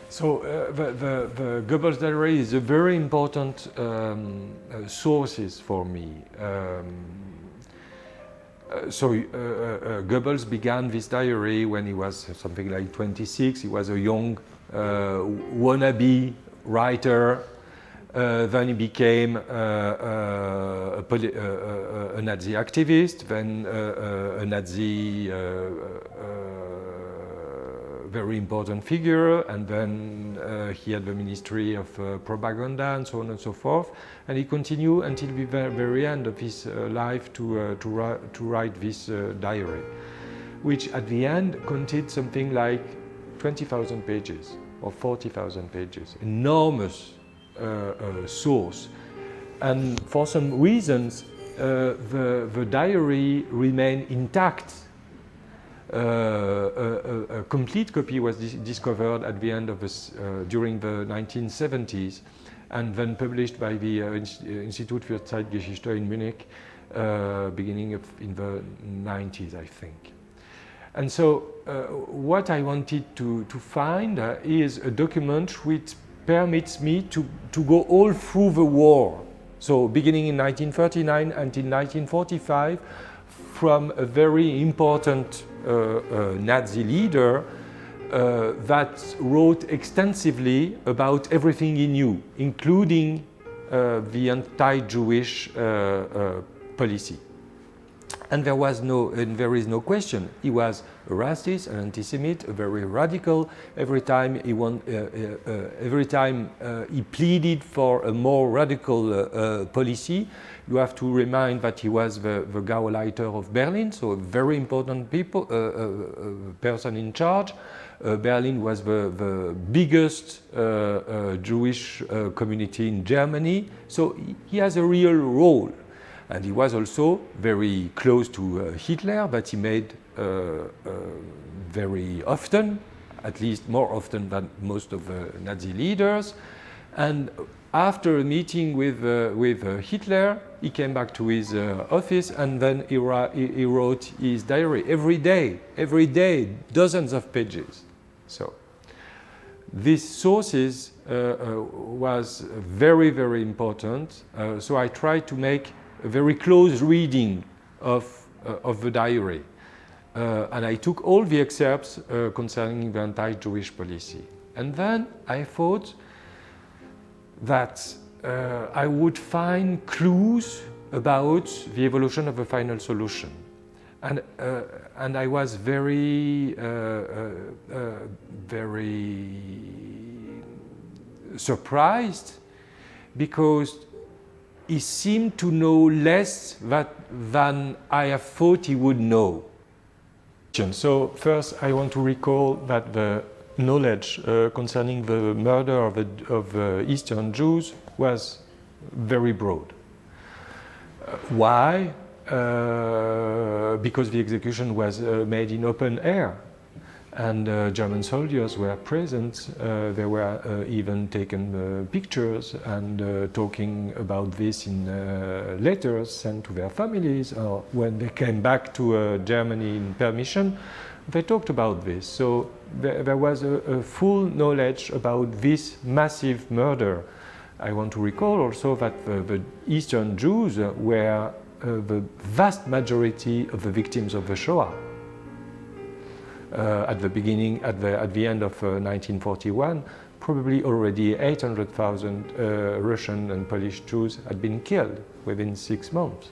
So the Goebbels diary is a very important sources for me. Goebbels began this diary when he was something like 26. He was a young wannabe writer. Then he became a Nazi activist, then a Nazi very important figure, and then he had the Ministry of Propaganda and so on and so forth. And he continued until the very end of his life to write this diary, which at the end contained something like 20,000 pages or 40,000 pages. Enormous source. And for some reasons, the diary remained intact. A complete copy was discovered at the end of during the 1970s, and then published by the Institut für Zeitgeschichte in Munich, beginning in the 90s, I think. And so, what I wanted to find is a document which permits me to go all through the war. So, beginning in 1939 until 1945, from a very important Nazi leader that wrote extensively about everything he knew, including the anti-Jewish policy. And there is no question. He was a racist, an anti-Semite, a very radical. Every time he pleaded for a more radical policy. You have to remind that he was the Gauleiter of Berlin, so a very important person in charge. Berlin was the biggest Jewish community in Germany, so he has a real role. And he was also very close to Hitler, but he made very often, at least more often than most of the Nazi leaders. And after a meeting with Hitler, he came back to his office, and then he wrote his diary every day, dozens of pages. So these sources was very, very important. So I tried to make a very close reading of the diary. And I took all the excerpts concerning the anti-Jewish policy. And then I thought that I would find clues about the evolution of a final solution. And I was very surprised, because he seemed to know less than I have thought he would know. So first I want to recall that the knowledge concerning the murder of Eastern Jews was very broad. Why? Because the execution was made in open air, and German soldiers were present. They were even taken pictures and talking about this in letters sent to their families, or when they came back to Germany in permission, they talked about this. So there was a full knowledge about this massive murder. I want to recall also that the Eastern Jews were the vast majority of the victims of the Shoah. At the end of 1941, probably already 800,000 Russian and Polish Jews had been killed within 6 months.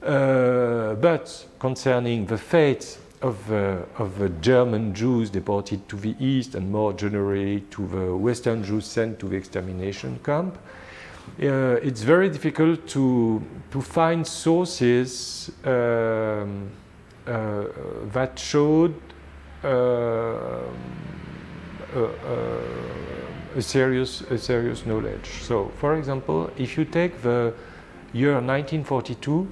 But concerning the fate of the German Jews deported to the East, and more generally to the Western Jews sent to the extermination camp, it's very difficult to find sources that showed a serious knowledge. So, for example, if you take the year 1942,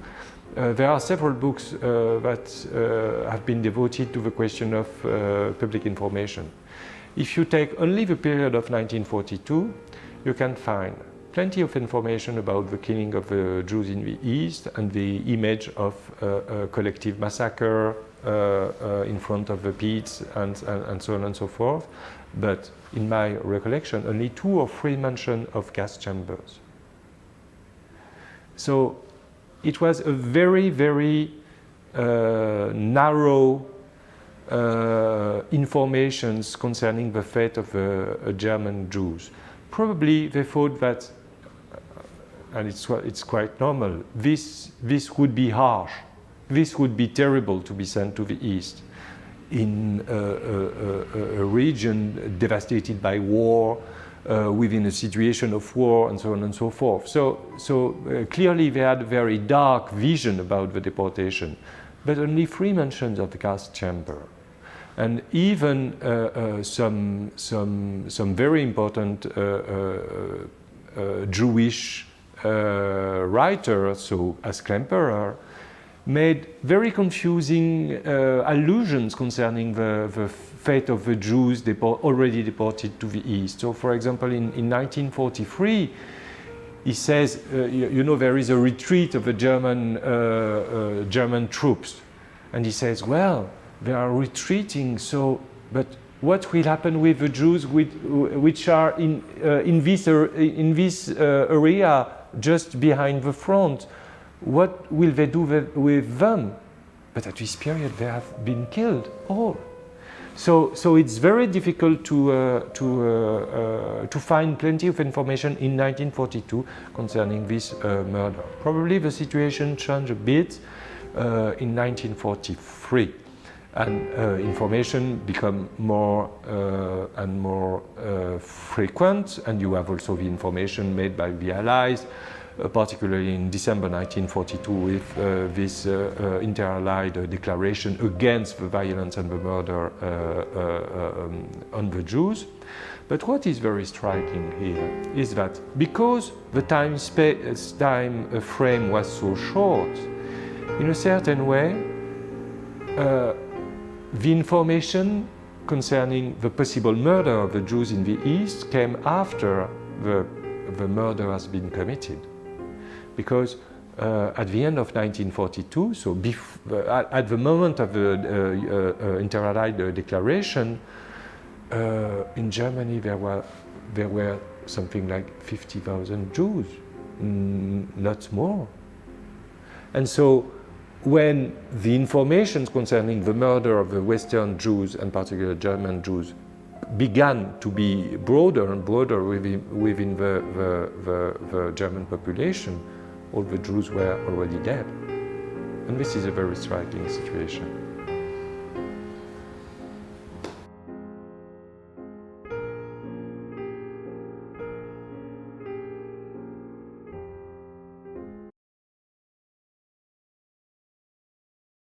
there are several books that have been devoted to the question of public information. If you take only the period of 1942, you can find plenty of information about the killing of the Jews in the East and the image of a collective massacre in front of the pits and so on and so forth. But in my recollection, only 2 or 3 mention of gas chambers. So it was a very, very narrow informations concerning the fate of German Jews. Probably they thought that, and it's quite normal, this would be harsh, this would be terrible to be sent to the East in a region devastated by war, within a situation of war, and so on and so forth. So clearly they had a very dark vision about the deportation, but only 3 mentions of the gas chamber. And even some very important Jewish writers, so as Klemperer, made very confusing allusions concerning the fate of the Jews already deported to the East. So, for example, in 1943, he says, you know, there is a retreat of the German troops. And he says, well, they are retreating, so, but what will happen with the Jews which are in this area just behind the front? What will they do with them? But at this period, they have been killed all. So it's very difficult to find plenty of information in 1942 concerning this murder. Probably the situation changed a bit in 1943, and information become more and more frequent, and you have also the information made by the Allies, particularly in December 1942 with this Inter-Allied declaration against the violence and the murder on the Jews. But what is very striking here is that because the time frame was so short, in a certain way, the information concerning the possible murder of the Jews in the East came after the murder has been committed. Because at the end of 1942, so at the moment of the Inter-Allied declaration, in Germany there were something like 50,000 Jews, not more. And so when the information concerning the murder of the Western Jews, and particularly German Jews, began to be broader and broader within the German population, all the Jews were already dead. And this is a very striking situation.